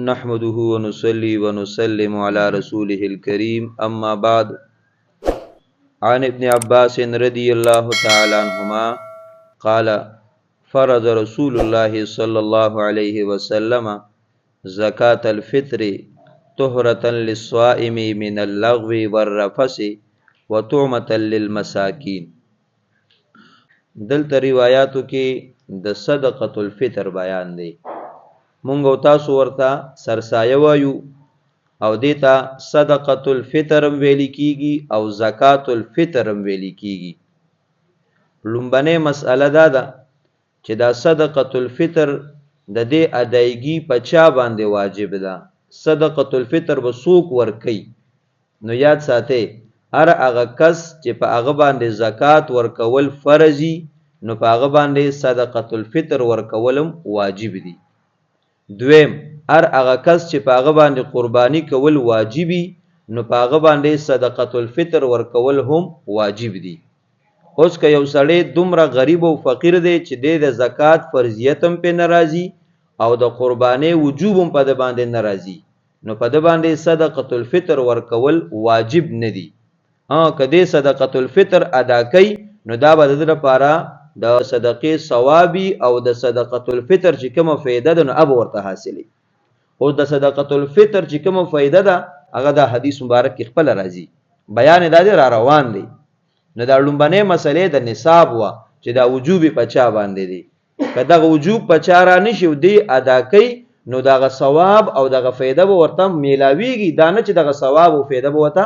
نحمده ونصلي ونسلم على رسوله الكريم أما بعد. عن ابن عباس رضي الله تعالى عنهما قال فرض رسول الله صلى الله عليه وسلم زكاة الفطر طهرة للصائم من اللغو والرفث وطعمة للمساكين. دلته روایاتو کې د صدقة الفطر بیان دی. مونږ او تاسو ورته سرسایه وایو او دیتا صدقة الفطر ویل کیږي او زکات الفطر ویل کیږي. لومبنه مسأله دا ده چې دا صدقة الفطر د دې ادایګي په چا باندې واجب ده. صدقة الفطر به څوک ورکي؟ نو یاد ساتئ هر هغه کس چې په هغه باندې زکات ورکول فرضي نو په هغه باندې صدقة الفطر ورکولم واجب دي. دویم هر هغه کس چې په هغه باندې قرباني کول واجبي نو په هغه باندې صدقة الفطر ورکول هم واجب دي. اوس که یو سړی دومره غریب او فقیر دی چې د زکات فرضیت هم په ناراضي او د قرباني وجوب هم په د باندې ناراضي نو په د باندې صدقة الفطر ورکول واجب نه دي. کدی صدقة الفطر ادا کوي نو دا به د لپاره د صدقې ثوابي او د صدقة الفطر چې کومه فایده ده نو اب ورته حاصلې. او د صدقة الفطر چې کومه فایده ده هغه د حدیث مبارک کې خپل راځي بیان دا دی را روان دی. نو دا لومبنه مسلې د نصاب وا چې دا وجوب په چا باندې دی. کله وجوب په چا را نشي دی ادا کوي نو دغه ثواب او دغه فایده به ورته میلاویږي. دا نه چې دغه ثواب او فایده به ورته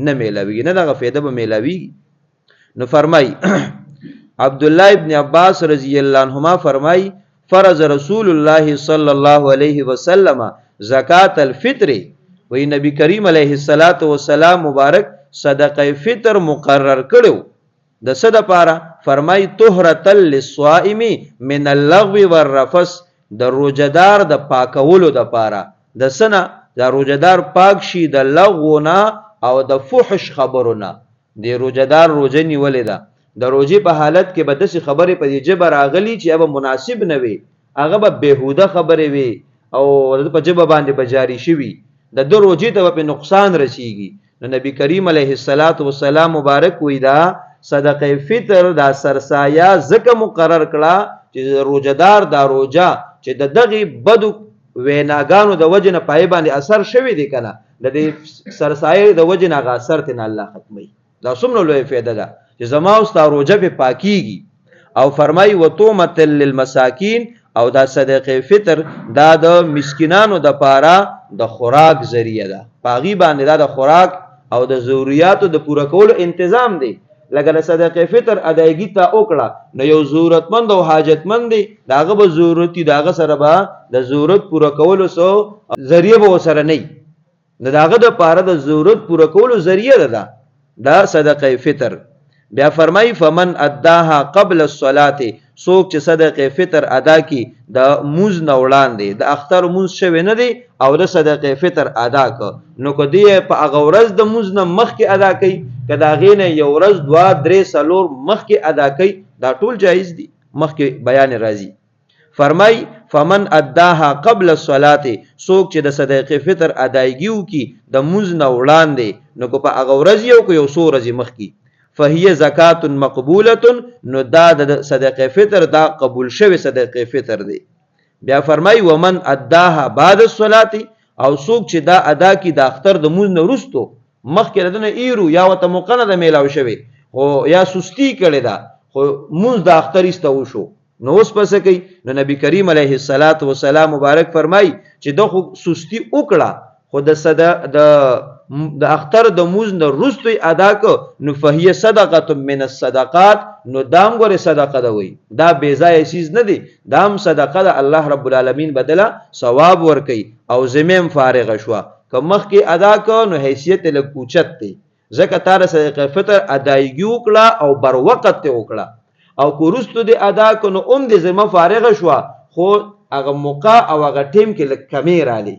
نه میلاویږي نه دغه فایده به میلاویږي. نو فرمای عبد الله ابن عباس رضی الله عنهما فرمای فرض رسول الله صلی الله علیه وسلم زکات الفطر وی نبی کریم علیه الصلاۃ والسلام مبارک صدقه فطر مقرر کړو د صد پاره. فرمای طهرة للصائم من اللغو والرفث د روزدار د پاکولو د پاره د سنه د روزدار پاک شي د لغونا او د فحش خبرونه. د روزدار روزه نیولې ده د روزي په حالت کې به داسې خبرې په دې جبه راغلي چې هغه مناسب نه وي هغه به بهوده خبرې وي او په جبه باندې بجاری شوي د روزي ته په نقصان رسیږي. نو نبی کریم علیه الصلاۃ والسلام مبارک وی دا صدقه فطر دا سرسایه زکه مقرر کړه چې روزدار دا روزه چې د دغه بدو ویناګانو د وجنه پای باندې اثر شوی دی کنه د دې سرسایه د وجنه غ اثر تن الله ختمي. دا څومره لوی فایده ده چې زما او ستا روزه په پاکیږي. او فرمای وطعمة للمساکین او دا صدقه فطر دا د مسکینانو د پاره د خوراک ذریعہ ده. پاغي باندې دا د خوراک او د ضرورتو د پوره کولو تنظیم دی. لکه صدقه فطر ادایګی ته وکړه نو یو ضرورتمند او حاجتمند دی داغه به ضرورتي داغه سره به د ضرورت پوره کولو سو ذریعہ به سره نه نه داغه د پاره د ضرورت پوره کولو ذریعہ ده دا صدقه فطر. بیا فرمای فمن اداها قبل الصلاه سوک چې صدقه فطر ادا کی د موز نه وړاندې د اختر موز شوی نه دی او د صدقه فطر ادا ک نو کدی په هغه ورځ د موز نه مخ کې ادا کړي کدا غینه یو ورځ 2 3 4 مخ کې ادا کړي دا ټول جایز دي. مخ کې بیان راځي. فرمای فمن اداها قبل الصلاه سوک چې د صدقه فطر ادایګیو کی د موز نه وړاندې نو کو په هغه ورځ یو کو یو سو ورځ مخ کې فهي زکات مقبوله نو دا د صدقه فطر دا قبول شوی صدقه فطر دی. بیا فرمای ومن اداها بعد الصلاه او سوک چې دا ادا کی د اختر د موز نه رستو مخ کې ردنه ایرو یا وته مقنه د میلاو شوی او یا سستی کړي دا خو موز د اختر استو شو نو اوس پس کوي. نو نبی کریم علیه الصلاۃ والسلام مبارک فرمای چې د خو سستی وکړه خو د اختر د موز نه رستوی ادا کو نو فهي صدقه من الصدقات نو دام غره صدقه ده وي دا بے ځای چیز نه دی دام صدقه ده الله رب العالمین بدله ثواب ور کوي او زمیم فارغ شوا که مخ کې ادا کو نو حیثیت له کوچت دی زکه تار صدقه فطر ادایګي وکړه او بر وخت ته وکړه او کورستو دی ادا کو نو دې زما فارغ شوا خو هغه موقع او هغه ټیم کې لکه کمی رالی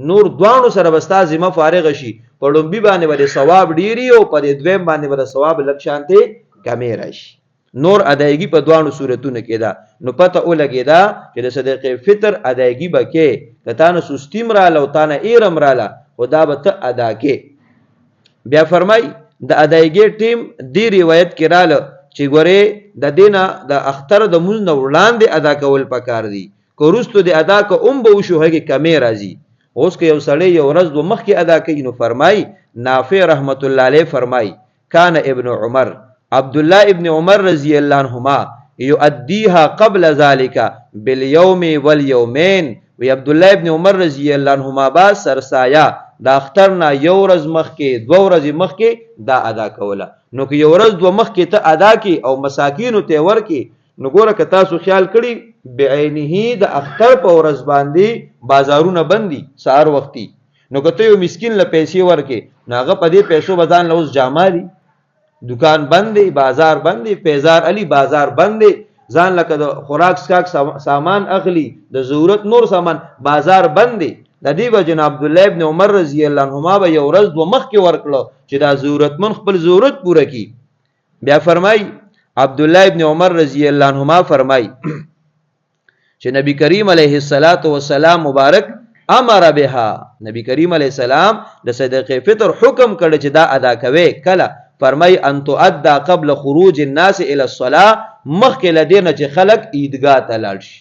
نور دوانو سره بستا زما فارغ شي په لومبي باندې ولې ثواب ډیری او په دویم باندې ولې ثواب لک شانته کمی راشي. نور ادایګي په دوانو صورتونو کې ده نو پته ولګی دا چې د صدقه فطر ادایګي بکې کتا نه سستیم رااله او تا نه ایرم رااله خو دا به ته ادا کې. بیا فرمای د ادایګي ټیم دی روایت کې رااله چې ګوره د دینه د اختر د مونږ نه وړاندې ادا کول پکار دي، که وروستو د ادا که به وشو هغې کمې راځي. اوس که یو سړی یو ورځ دو مخکې ادا کوي نو فرمای نافع رحمت الله علیه فرمای کان ابن عمر عبدالله ابن عمر رضی الله عنهما یؤدیها قبل ذلك بالیوم والیومین. وی عبدالله ابن عمر رضی الله عنهما با سرسایه د اختر نه یو ورځ مخکې دوه ورځې مخکې دا ادا کوله. نو که یو ورځ دوه مخکې ته ادا کی او مساکینو ته ورکې نو ګوره که تاسو خیال کړي بعینه د اختر په ورځ باندې بازارونه بندي سهار وختي، نو که ته یو مسکین له پیسې ورکې نو هغه په دې پیسو به ځان له اوس جامه دي، دکان بند دی، بازار بند دی، پیزار علی بازار بند دی، ځان لکه د خوراک سکاک سامان اخلي، د ضرورت نور سامان بازار بند دی. د دې وجه عبدالله ابن عمر رضی الله عنهما به یو ورځ دوه مخکې ورکړو چې دا ضرورتمند خپل ضرورت پوره کړي. بیا فرمای عبدالله ابن عمر رضی الله عنهما فرمای چې نبی کریم علیه السلام مبارک امر بها، نبی کریم علیه السلام د صدقه فطر حکم کړی چې دا ادا کوي. کله فرمای ان تؤدى قبل خروج الناس الى الصلاه، مخکې لدینه چې خلق عیدګاه ته لاړ شي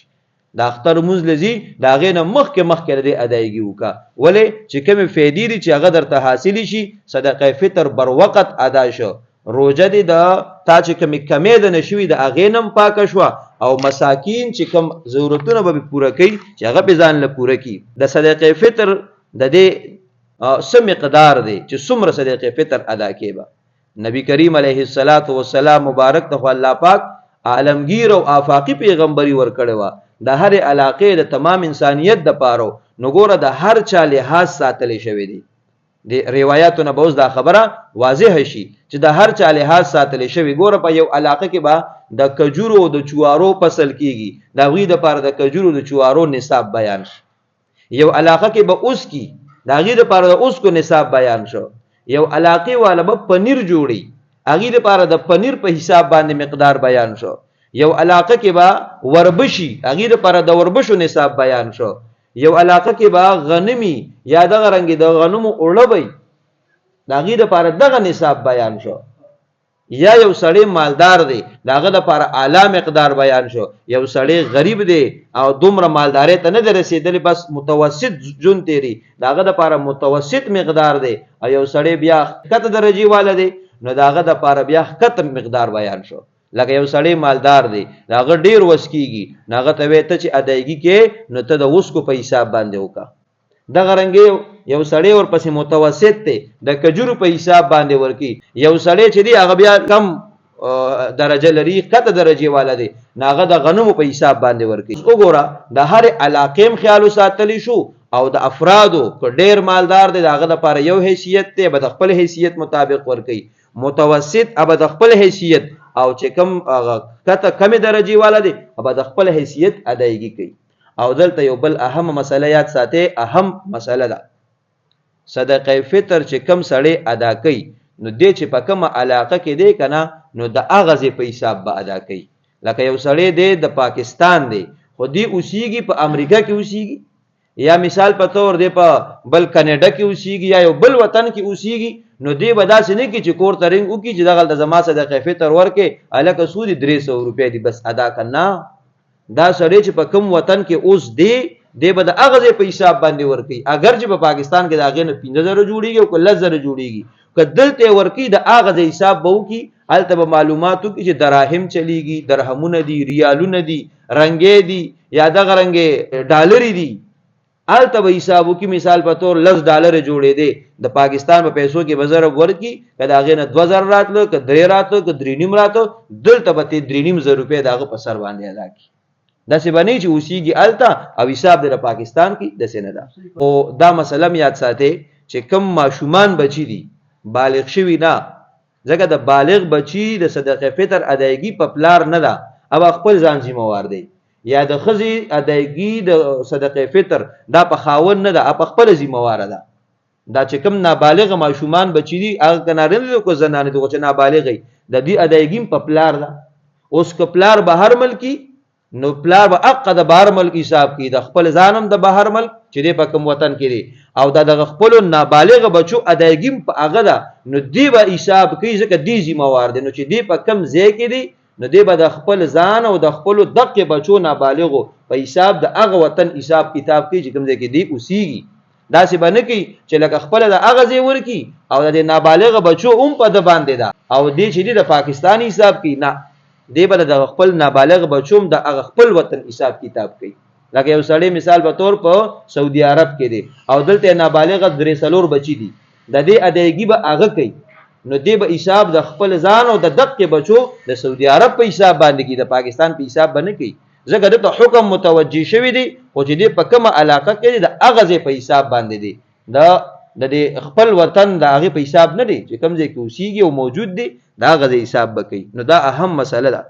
د اختر مونځ لذي دا غینه مخکې لدی ادایګي وکا. ولې چې کومې فیدې دي چې هغه درته حاصل شي صدقه فطر بر وخت ادا شو، روزه دي د تا چې کمې د نشوي د اغینم پاک شو، او مساکین چې کم ضرورتونه به پوره کوي چې هغه به ځان له پوره کوي. د صدقه فطر د دې سم مقدار دی چې څومره صدقه فطر ادا کیبا. نبی کریم علیه السلام مبارک ته الله پاک عالمگیر او آفاقی پیغمبري ورکړی و د هر علاقې د تمام انسانیت د پاره. نو ګوره د هر چا لحاظ ساتلی شوی دی، د روایتونو به اوس دا خبره واضح شي چې د هر چا لحاظ ساتلی شوی. ګوره په یو علاقه کې به د کجورو د چوارو فصل کیږي، د هغوی د پاره د کجورو د چوارو نصاب بیان شي. یو علاقه کې به اوس کی د هغوی د پاره د اوس کو نصاب بیان شو. یو علاقه والا به پنیر جوړي، هغوی د پاره د پنیر په حساب باندې مقدار بیان شو. یو علاقه کې به وربشي، هغوی د پاره د وربشو نصاب بیان شو. یو علاقه کې به غنمی یا دغه رنګ د غنمو اوړه د هغوی د پاره دغه نصاب بیان شو. یا یو سړی مالدار دی داغه د پاره اعلی مقدار بیان شو، یو سړی غریب دی او دومره مالداري ته نه رسیدلی بس متوسط جون تیری داغه د پاره متوسط مقدار دی، او یو سړی بیا کته درجه والا دی نو داغه د پاره بیا کته مقدار بیان شو. لکه یو سړی مالدار دی داغه ډیر وسکیږي ناغه ته وې ته چې ادایګي کې نو ته د وسکو په حساب باندې وکا. دغه رنګ یو سړی ورپسې متوسط دی د کجورو په حساب باندې ورکی. یو سړی چې دی هغه بیا کم درجه لري کته درجه والا دی ناغه د غنمو په حساب باندې ورکی. وګوره د هر علاقې خیال ساتلی شو او د افرادو که ډیر مالدار دی داغه د پاره یو حیثیت دی به د خپل حیثیت مطابق ورکی، متوسط به د خپل حیثیت، او چې کم کته کمی درجه والا دی به د خپل حیثیت ادایګي کوي. او دلته یو بل اهم مسله یاد ساتي، اهم مسله ده صدقه فطر چې کم سړی ادا کوي نو دې چې په کومه علاقه کې دی کنه نو د اغازې په حساب به ادا کوي. لکه یو سړی دی د پاکستان دی خو دی اوسیږي په امریکا کې اوسیږي، یا مثال په تور دی په بل کنیډا کې اوسیږي یا یو بل وطن کې اوسیږي، نو دی به داسې نه کی چې کور ترنګ وکي چې دغه د زما صدقه فطر ورکې الکه سودی 300 روپۍ دی بس ادا کنا. دا سړی چې په کوم وطن کې اوس دی به د اغازې په حساب باندې ورکي، اگر چې په پاکستان کې د هغې نه 15,000 جوړیږي او که 10,000 جوړیږي، که دلته ورکي د اغازې حساب به وکي هلته به معلوماتو کې چې دراهم چلیږي، درهمونه دي، ریالونه دي، رنګې دي یا دغه رنګې ډالرې دي، هلته به حساب وکي. مثال په طور $10 جوړې دی د پاکستان په پیسو کې به ضرب ورکي، که د هغې نه 2,000 راتلو که 3 راتلو که 3.5 راتلو دلته به 3.5 روپۍ د هغه په سر باندې ادا کړي. داسې به نه چې اوسیږي هلته او حساب دی د پاکستان کې، داسې نه ده. او دا مسله یاد ساتئ چې کم ماشومان بچي دي بالغ شوي نه، ځکه د بالغ بچي د صدقه فطر ادایګي په پلار نه ده، او خپل ځان ذمہوار دی، یا د ښځې ادایګي د صدقه فطر دا په خاوند نه ده، په خپل ذمہواره ده. دا چې کم نابالغ ماشومان بچي دي هغه که نارینه دي که زنانه دي خو چې نابالغ وي د دې ادایګي په پلار ده. اوس که پلار بهر ملکي نو پلار به حق د بهر ملک حساب کی د خپل ځانم د بهر ملک چې دی په کوم وطن کې دی او د خپل نابالغ بچو ادایګیم په هغه ده نو دی به حساب کوي ځکه دی ذمہوار دی نو چې دی په کم ځای کې دی نو دی به د خپل ځان او د خپل دقه بچو نابالغو په حساب د هغه وطن حساب کتاب کوي چې کوم ځای کې دی اوسېږي داسې به نه کوي چې لکه خپل د هغه ځای ورکی او د نابالغ بچو هم په د باندې ده او دی چې دی د پاکستان حساب کوي نه دی به د خپل نابالغ بچوم د هغه خپل وطن حساب کتاب کوي لکه یو سړی مثال په تور په سعودي عرب کې دی او دلته نابالغ درې څلور بچی دي د دې ادایګي به هغه کوي نو دی به حساب د خپل ځان او د دقه بچو د سعودي عرب په حساب باندې کوي د پاکستان په حساب باندې کوي ځکه دته حکم متوجي شوی دی او چې دی په کومه علاقه کې د هغه ځای په حساب باندې دی د خپل وطن د هغه په حساب نه دی چې کوم ځای کې اوسېږي او موجود دی دا هغه حساب بکې نو دا اهم مسله ده